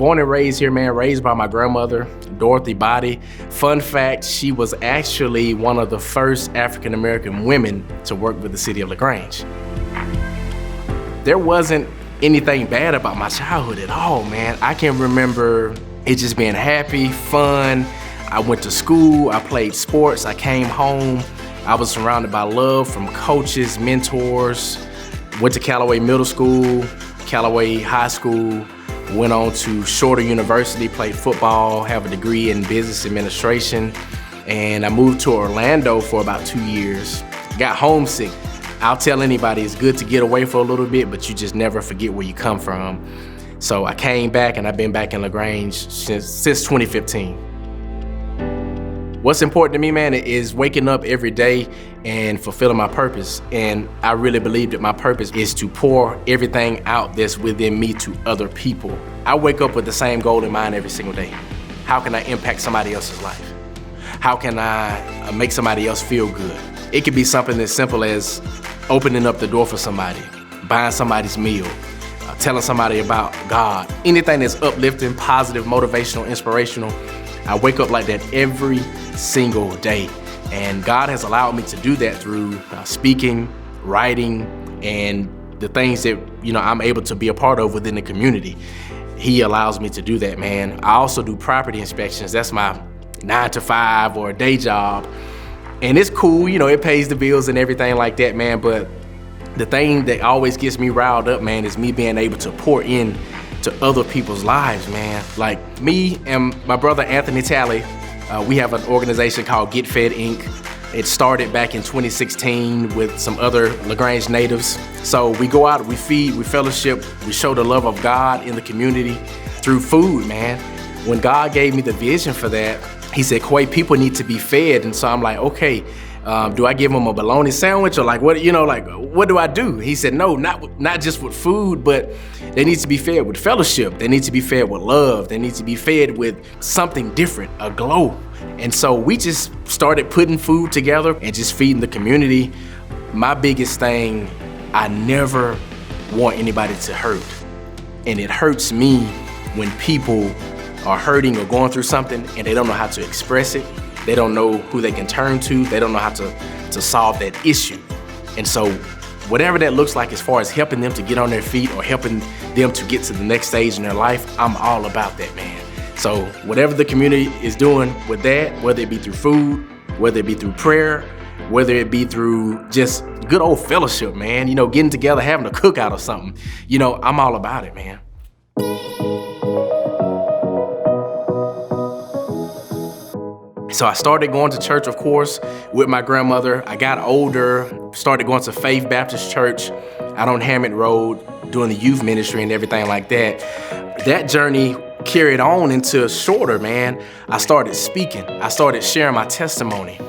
Born and raised here, man, raised by my grandmother, Quay Boddie. Fun fact, she was actually one of the first African-American women to work with the city of LaGrange. There wasn't anything bad about my childhood at all, man. I can remember it just being happy, fun. I went to school, I played sports, I came home. I was surrounded by love from coaches, mentors. Went to Callaway Middle School, Callaway High School, went on to Shorter University, played football, have a degree in business administration, and I moved to Orlando for about 2 years. Got homesick. I'll tell anybody it's good to get away for a little bit, but you just never forget where you come from. So I came back and I've been back in LaGrange since 2015. What's important to me, man, is waking up every day and fulfilling my purpose. And I really believe that my purpose is to pour everything out that's within me to other people. I wake up with the same goal in mind every single day. How can I impact somebody else's life? How can I make somebody else feel good? It could be something as simple as opening up the door for somebody, buying somebody's meal, telling somebody about God. Anything that's uplifting, positive, motivational, inspirational. I wake up like that every single day. And God has allowed me to do that through speaking, writing, and the things that I'm able to be a part of within the community. He allows me to do that, man. I also do property inspections. That's my 9-to-5 or a day job. And it's cool, it pays the bills and everything like that, man. But the thing that always gets me riled up, man, is me being able to pour in to other people's lives, man. Like me and my brother Anthony Talley, we have an organization called GetFed Inc. It started back in 2016 with some other LaGrange natives. So we go out, we feed, we fellowship, we show the love of God in the community through food, man. When God gave me the vision for that, he said, Quay, people need to be fed. And so I'm like, okay, do I give them a bologna sandwich or what do I do? He said, no, not just with food, but they need to be fed with fellowship. They need to be fed with love. They need to be fed with something different, a glow. And so we just started putting food together and just feeding the community. My biggest thing, I never want anybody to hurt. And it hurts me when people are hurting or going through something and they don't know how to express it. They don't know who they can turn to. They don't know how to solve that issue. And so whatever that looks like as far as helping them to get on their feet or helping them to get to the next stage in their life, I'm all about that, man. So whatever the community is doing with that, whether it be through food, whether it be through prayer, whether it be through just good old fellowship, man, getting together, having a cookout or something, I'm all about it, man. So I started going to church, of course, with my grandmother. I got older, started going to Faith Baptist Church out on Hammond Road, doing the youth ministry and everything like that. That journey carried on into Shorter, man. I started speaking. I started sharing my testimony.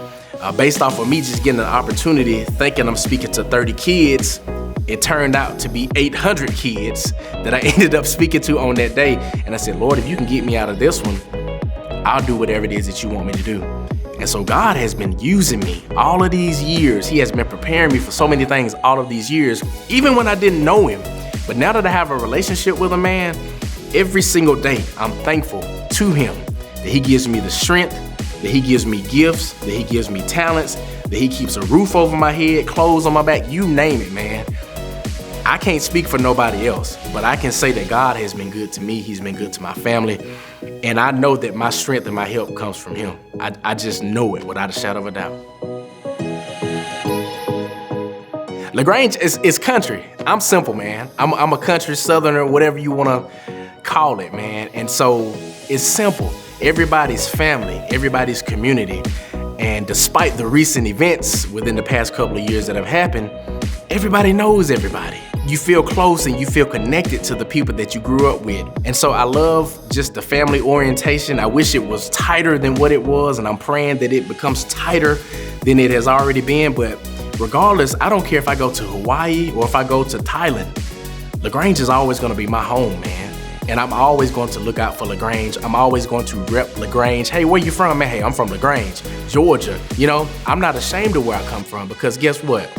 Based off of me just getting an opportunity, thinking I'm speaking to 30 kids, it turned out to be 800 kids that I ended up speaking to on that day. And I said, Lord, if you can get me out of this one, I'll do whatever it is that you want me to do. And so God has been using me all of these years. He has been preparing me for so many things all of these years, even when I didn't know him. But now that I have a relationship with a man, every single day I'm thankful to him that he gives me the strength, that he gives me gifts, that he gives me talents, that he keeps a roof over my head, clothes on my back, you name it, man. I can't speak for nobody else, but I can say that God has been good to me. He's been good to my family. And I know that my strength and my help comes from him. I just know it without a shadow of a doubt. LaGrange is country. I'm simple, man. I'm a country southerner, whatever you want to call it, man. And so it's simple. Everybody's family, everybody's community. And despite the recent events within the past couple of years that have happened, everybody knows everybody. You feel close and you feel connected to the people that you grew up with. And so I love just the family orientation. I wish it was tighter than what it was, and I'm praying that it becomes tighter than it has already been. But regardless, I don't care if I go to Hawaii or if I go to Thailand. LaGrange is always gonna be my home, man. And I'm always going to look out for LaGrange. I'm always going to rep LaGrange. Hey, where you from, man? Hey, I'm from LaGrange, Georgia. I'm not ashamed of where I come from, because guess what?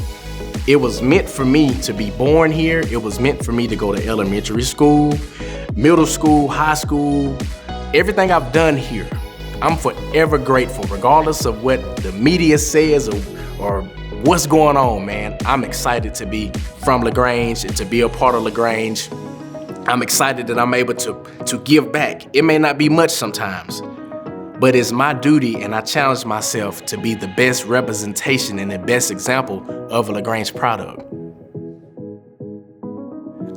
It was meant for me to be born here. It was meant for me to go to elementary school, middle school, high school. Everything I've done here, I'm forever grateful, regardless of what the media says or what's going on, man. I'm excited to be from LaGrange and to be a part of LaGrange. I'm excited that I'm able to give back. It may not be much sometimes, but it's my duty, and I challenge myself to be the best representation and the best example of a LaGrange product.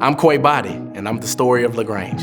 I'm Quay Boddie, and I'm the story of LaGrange.